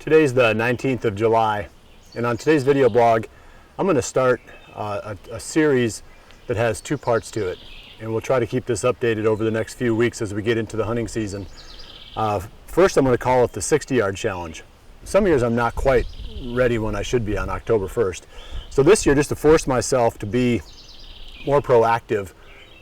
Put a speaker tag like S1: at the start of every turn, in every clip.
S1: Today's the 19th of July, and on today's video blog, I'm going to start a series that has two parts to it, and we'll try to keep this updated over the next few weeks as we get into the hunting season. First, I'm going to call it the 60-yard challenge. Some years I'm not quite ready when I should be on October 1st. So this year, just to force myself to be more proactive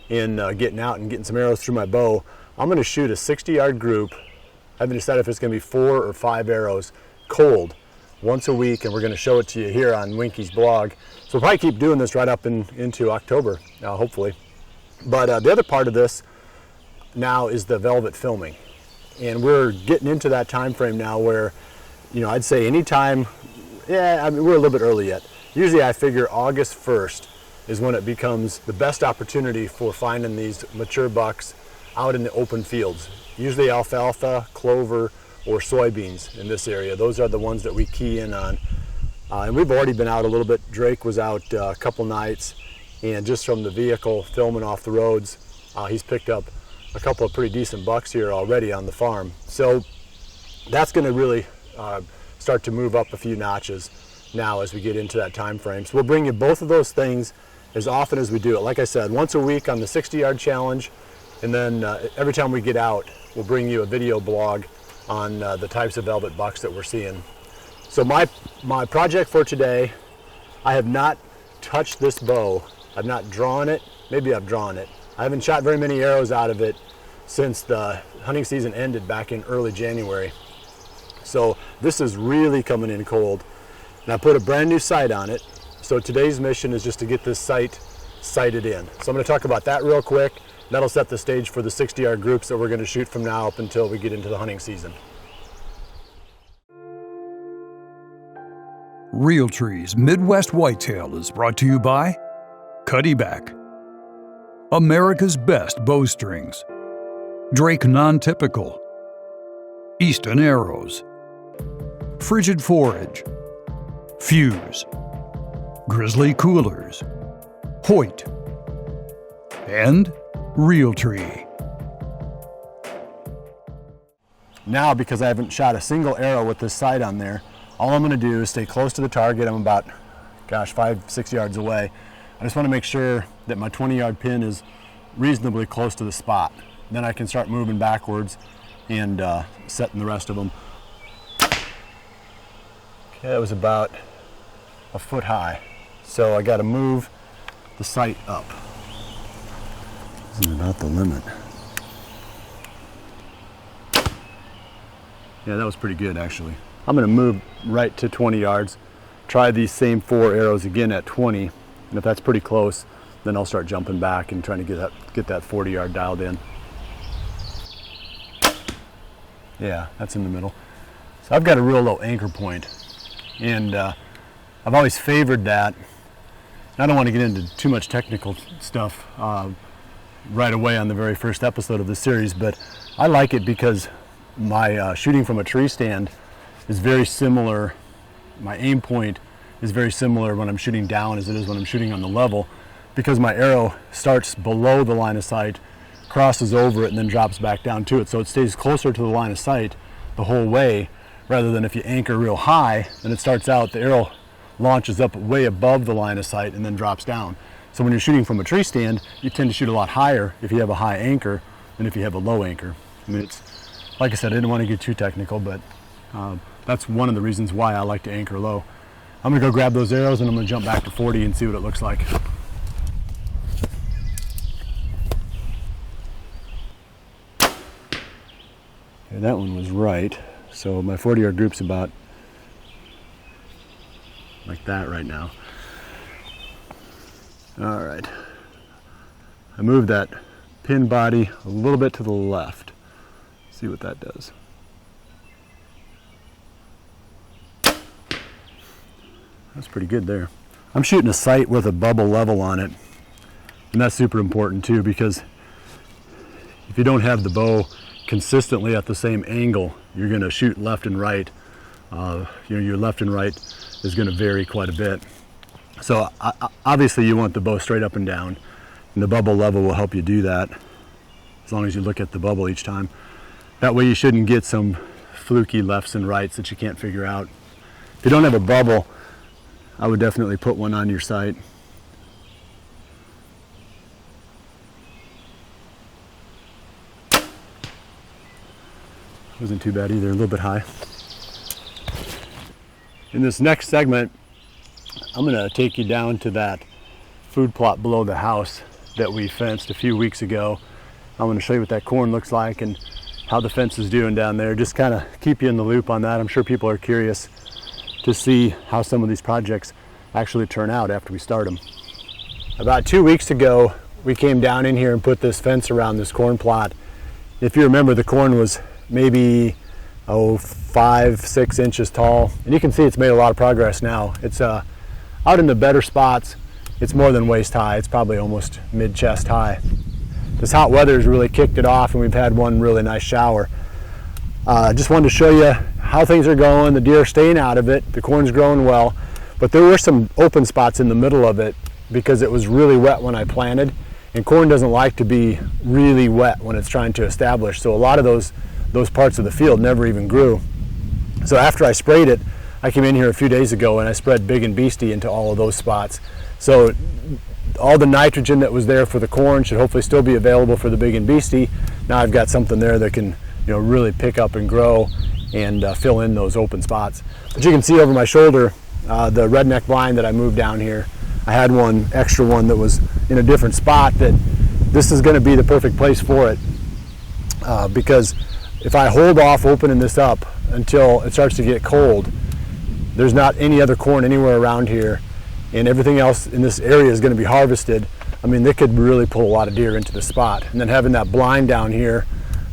S1: in getting out and getting some arrows through my bow, I'm going to shoot a 60-yard group. I haven't decided if it's going to be 4 or 5 arrows cold once a week, and we're going to show it to you here on Winke's blog. So we'll probably keep doing this right up into October, hopefully. But the other part of this now is the velvet filming. And we're getting into that time frame now where, I'd say anytime, we're a little bit early yet. Usually I figure August 1st is when it becomes the best opportunity for finding these mature bucks out in the open fields. Usually alfalfa, clover, or soybeans in this area. Those are the ones that we key in on. And we've already been out a little bit. Drake was out a couple nights, and just from the vehicle filming off the roads, he's picked up a couple of pretty decent bucks here already on the farm. So that's going to really start to move up a few notches now as we get into that time frame. So we'll bring you both of those things as often as we do it. Like I said, once a week on the 60-yard challenge, and then every time we get out, we'll bring you a video blog on the types of velvet bucks that we're seeing. So my project for today, I have not touched this bow. I've not drawn it. Maybe I've drawn it. I haven't shot very many arrows out of it since the hunting season ended back in early January. So this is really coming in cold. And I put a brand new sight on it. So today's mission is just to get this sight sighted in. So I'm going to talk about that real quick. That'll set the stage for the 60-yard groups that we're going to shoot from now up until we get into the hunting season.
S2: Realtree's Midwest Whitetail is brought to you by Cuddyback, America's Best Bowstrings, Drake Non-Typical, Easton Arrows, Frigid Forage, Fuse, Grizzly Coolers, Hoyt, and Realtree.
S1: Now, because I haven't shot a single arrow with this sight on there, all I'm going to do is stay close to the target. I'm about, 5-6 yards away. I just want to make sure that my 20-yard pin is reasonably close to the spot. Then I can start moving backwards and setting the rest of them. Okay, that was about a foot high. So I got to move the sight up. Isn't about the limit. Yeah, that was pretty good actually. I'm going to move right to 20 yards. Try these same 4 arrows again at 20, and if that's pretty close, then I'll start jumping back and trying to get that 40-yard dialed in. Yeah, that's in the middle. So I've got a real low anchor point, and I've always favored that. I don't want to get into too much technical stuff right away on the very first episode of the series, but I like it because my shooting from a tree stand is very similar. My aim point is very similar when I'm shooting down as it is when I'm shooting on the level, because my arrow starts below the line of sight, crosses over it, and then drops back down to it. So it stays closer to the line of sight the whole way, rather than if you anchor real high, then it starts out, the arrow launches up way above the line of sight and then drops down. So when you're shooting from a tree stand, you tend to shoot a lot higher if you have a high anchor than if you have a low anchor. I mean, it's, like I said, I didn't want to get too technical, but that's one of the reasons why I like to anchor low. I'm going to go grab those arrows and I'm going to jump back to 40 and see what it looks like. Okay, that one was right. So my 40-yard group's about like that right now. All right. I moved that pin body a little bit to the left. See what that does. That's pretty good there. I'm shooting a sight with a bubble level on it, and that's super important too, because if you don't have the bow consistently at the same angle, you're going to shoot left and right. Your left and right is going to vary quite a bit. So obviously you want the bow straight up and down, and the bubble level will help you do that as long as you look at the bubble each time. That way you shouldn't get some fluky lefts and rights that you can't figure out. If you don't have a bubble, I would definitely put one on your sight. Wasn't too bad either, a little bit high. In this next segment, I'm going to take you down to that food plot below the house that we fenced a few weeks ago. I'm going to show you what that corn looks like and how the fence is doing down there. Just kind of keep you in the loop on that. I'm sure people are curious to see how some of these projects actually turn out after we start them. About 2 weeks ago, we came down in here and put this fence around this corn plot. If you remember, the corn was maybe 5-6 inches tall, and you can see it's made a lot of progress now. It's out in the better spots. It's more than waist high. It's probably almost mid-chest high. This hot weather has really kicked it off, and we've had one really nice shower. Just wanted to show you how things are going. The deer are staying out of it. The corn's growing well, but there were some open spots in the middle of it because it was really wet when I planted, and corn doesn't like to be really wet when it's trying to establish. So a lot of those parts of the field never even grew. So after I sprayed it, I came in here a few days ago and I spread Big and Beastie into all of those spots. So all the nitrogen that was there for the corn should hopefully still be available for the Big and Beastie. Now I've got something there that can, really pick up and grow and fill in those open spots. But you can see over my shoulder the redneck blind that I moved down here. I had one extra one that was in a different spot that this is going to be the perfect place for it because if I hold off opening this up until it starts to get cold, there's not any other corn anywhere around here, and everything else in this area is going to be harvested. I mean, they could really pull a lot of deer into the spot. And then having that blind down here,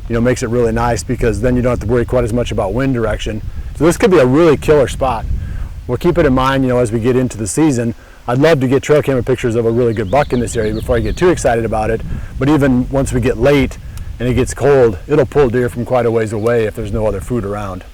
S1: makes it really nice because then you don't have to worry quite as much about wind direction. So this could be a really killer spot. We'll keep it in mind, as we get into the season. I'd love to get trail camera pictures of a really good buck in this area before I get too excited about it. But even once we get late and it gets cold, it'll pull deer from quite a ways away if there's no other food around.